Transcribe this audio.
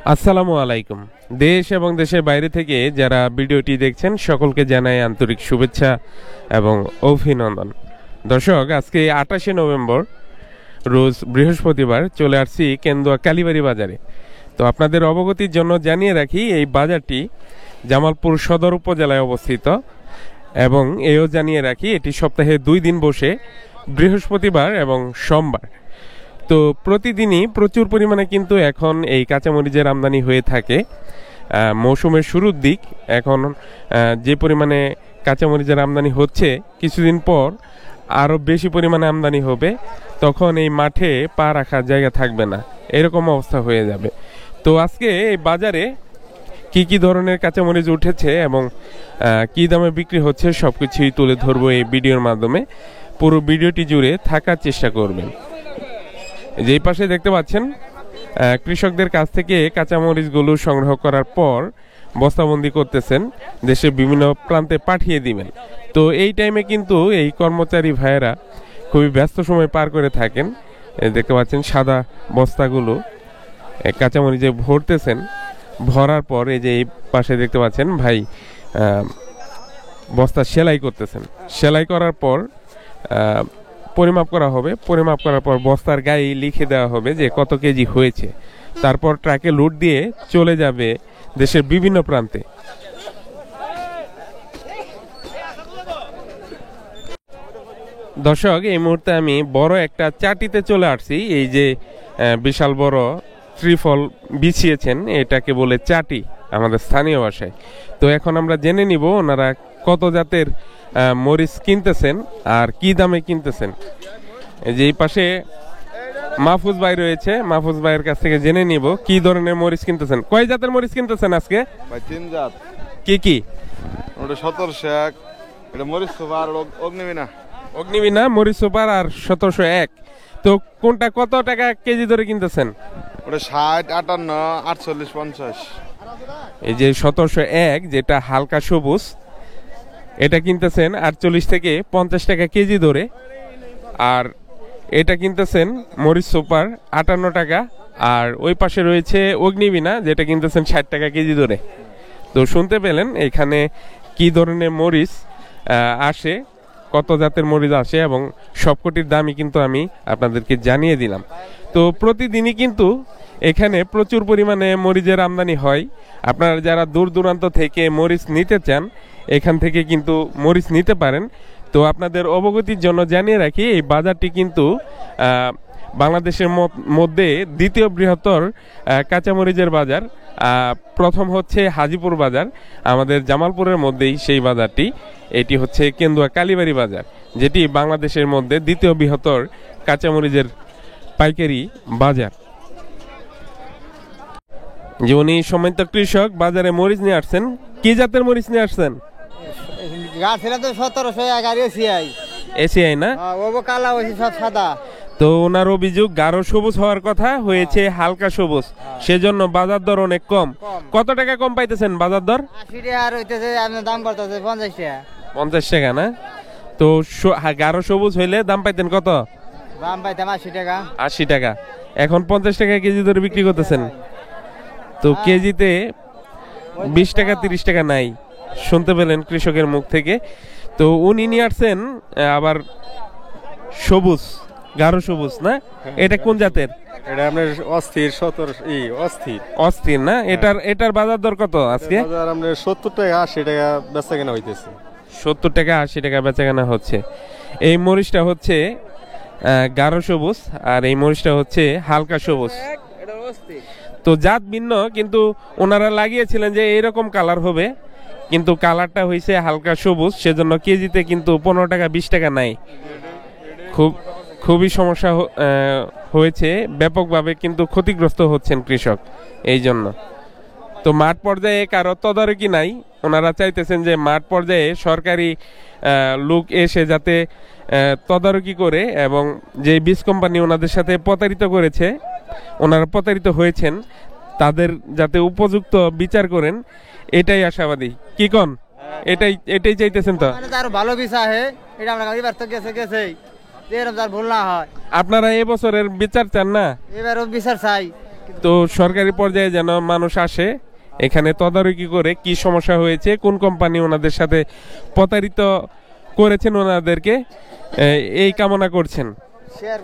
আসসালামু আলাইকুম। দেশ এবং দেশের বাইরে থেকে যারা ভিডিওটি দেখছেন সকলকে জানাই আন্তরিক শুভেচ্ছা এবং অভিনন্দন। দর্শক, আজকে 28 নভেম্বর রোজ বৃহস্পতিবার চলে আসছি কেন্দুয়া কালীবাড়ি বাজারে। তো আপনাদের অবগতির জন্য জানিয়ে রাখি, এই বাজারটি জামালপুর সদর উপজেলায় অবস্থিত এবং এও জানিয়ে রাখি এটি সপ্তাহে 2 দিন বসে, বৃহস্পতিবার এবং সোমবার। তো প্রতিদিনই প্রচুর পরিমাণে কিন্তু এখন এই কাঁচামরিচের আমদানি হয়ে থাকে। মৌসুমের শুরুর দিক, এখন যে পরিমাণে কাঁচামরিচের আমদানি হচ্ছে, কিছুদিন পর আরও বেশি পরিমাণে আমদানি হবে, তখন এই মাঠে পা রাখার জায়গা থাকবে না, এরকম অবস্থা হয়ে যাবে। তো আজকে এই বাজারে কি কি ধরনের কাঁচামরিচ উঠেছে এবং কি দামে বিক্রি হচ্ছে সব কিছুই তুলে ধরবো এই ভিডিওর মাধ্যমে। পুরো ভিডিওটি জুড়ে থাকার চেষ্টা করবেন। যেই পাশে দেখতে পাচ্ছেন, কৃষকদের কাছ থেকে কাঁচামরিচগুলো সংগ্রহ করার পর বস্তাবন্দি করতেছেন, দেশের বিভিন্ন প্রান্তে পাঠিয়ে দিবেন। তো এই টাইমে কিন্তু এই কর্মচারী ভাইয়েরা খুবই ব্যস্ত সময় পার করে থাকেন। দেখতে পাচ্ছেন সাদা বস্তাগুলো কাঁচামরিচে ভরতেছেন। ভরার পর এই যে এই পাশে দেখতে পাচ্ছেন ভাই বস্তা সেলাই করতেছেন। সেলাই করার পর পরিমাপ করা হবে। পরিমাপ করার পর বস্তার গায়ে লিখে দেওয়া হবে যে কত কেজি হয়েছে। তারপর ট্রাকে লোড দিয়ে চলে যাবে দেশের বিভিন্ন প্রান্তে। দর্শক, এই মুহূর্তে আমি বড় একটা চাটিতে চলে আসছি। এই যে বিশাল বড় ত্রিফল বিছিয়েছেন, এটাকে বলে চাটি আমাদের স্থানীয় ভাষায়। তো এখন আমরা জেনে নিব ওনারা কত জাতের মরিচ কিনতেছেন আর কি দামে কিনতেছেন। এই যে এই পাশে মাহফুজ ভাই রয়েছে, মাহফুজ ভাইয়ের কাছ থেকে জেনে নিব কি ধরনের মরিচ কিনতেছেন। কয় জাতের মরিচ কিনতেছেন আজকে? ভাই 3 জাত। কি কি? ওটা 1701, এটা মরিচ সুপার, অগ্নিবীণা। অগ্নিবীণা, মরিচ সুপার আর 1701। তো কোনটা কত টাকা কেজি ধরে কিনতেছেন? ওটা 60, 58, 48, 50। এই যে 1701 যেটা হালকা সবুজ, এটা কিনতেছেন 48 থেকে 50 টাকা কেজি ধরে। আর এটা কিনতেছেন মরিচ সুপার 58 টাকা। আর ওই পাশে রয়েছে অগ্নিবীণা, যেটা কিনতেছেন 60 টাকা কেজি ধরে। তো শুনতে পেলেন এখানে কি ধরনের মরিচ আসে, কত জাতের মরিচ আসে এবং সবকটির দামই কিন্তু আমি আপনাদেরকে জানিয়ে দিলাম। তো প্রতিদিনই কিন্তু এখানে প্রচুর পরিমাণে মরিচের আমদানি হয়। আপনারা যারা দূর দূরান্ত থেকে মরিচ নিতে চান, এখান থেকে কিন্তু মরিচ নিতে পারেন। তো আপনাদের অবগতির জন্য জানিয়ে রাখি, এই বাজারটি কিন্তু বাংলাদেশের মধ্যে দ্বিতীয় বৃহত্তর কাঁচামরিচের বাজার। প্রথম হচ্ছে হাজিপুর বাজার, আমাদের জামালপুরের মধ্যেই সেই বাজারটি। এটি হচ্ছে কেন্দুয়া কালীবাড়ি বাজার, যেটি বাংলাদেশের মধ্যে দ্বিতীয় বৃহত্তর কাঁচামরিচের পাইকারি বাজার। যে উনি সম্মানিত কৃষক বাজারে মরিচ নিয়ে আসছেন। কি জাতের মরিচ নিয়ে আসছেন? এসিআই না? তো ওনার অভিযোগ গাঢ় সবুজ হওয়ার কথা, হয়েছে হালকা সবুজ, সেজন্য বাজার দর অনেক কম। কত টাকা কম পাইতেছেন বাজার দর? 50 টাকা না? তো গাঢ় সবুজ হইলে দাম পাইতেন কত? দাম পাইতাম 80 টাকা। 80 টাকা। এখন 50 টাকা কেজি ধরে বিক্রি করতেছেন। তো কেজিতে 20 টাকা 30 টাকা নাই, শুনতে পেলেন কৃষকের মুখ থেকে। তো উনি নিয়ে আসছেন আবার সবুজ, গাঢ় সবুজ না? এটা কোন জাতের? এটা আপনার অস্থির অস্থির না? এটার বাজার দর কত আজকে? বাজার আপনার 70 টাকা 80 টাকা বেচা কেনা হইতেছে। 70 টাকা 80 টাকা বেচা কেনা হচ্ছে। এই মরিচটা হচ্ছে গাঢ় সবুজ আর এই মরিচটা হচ্ছে হালকা সবুজ। তো জাত ভিন্ন, কিন্তু ওনারা লাগিয়েছিলেন যে এইরকম কালার হবে, কিন্তু কালারটা হয়েছে হালকা সবুজ, সেজন্য কেজিতে কিন্তু 15 টাকা 20 টাকা নাই। খুবই সমস্যা হয়েছে, ব্যাপকভাবে কিন্তু ক্ষতিগ্রস্ত হচ্ছেন কৃষক এই জন্য। তো মাঠ পর্যায়ে কারো তদারকি নাই। ওনারা চাইতেছেন যে মাঠ পর্যায়ে সরকারি লোক এসে যাতে তদারকি করে, এবং যে বীজ কোম্পানি ওনাদের সাথে প্রতারিত করেছে, ওনারা প্রতারিত হয়েছেন, তাদের যাতে উপযুক্ত বিচার করেন, এটাই আশাবাদী। কি কোন? এটাই চাইতেছেন? তো আরো ভালো বিচার হয়, এটা আমরা এবার তো গেছে এরকম ভুল না হয়। আপনারা এই বছরের বিচার চান না? এবারও বিচার চাই, তো সরকারি পর্যায়ে যেন মানুষ আসে এখানে তদারকি করে কি সমস্যা হয়েছে, কোন কোম্পানি ওনাদের সাথে প্রতারিত করেছেন ওনাদেরকে, এই কামনা করছেন। শেয়ার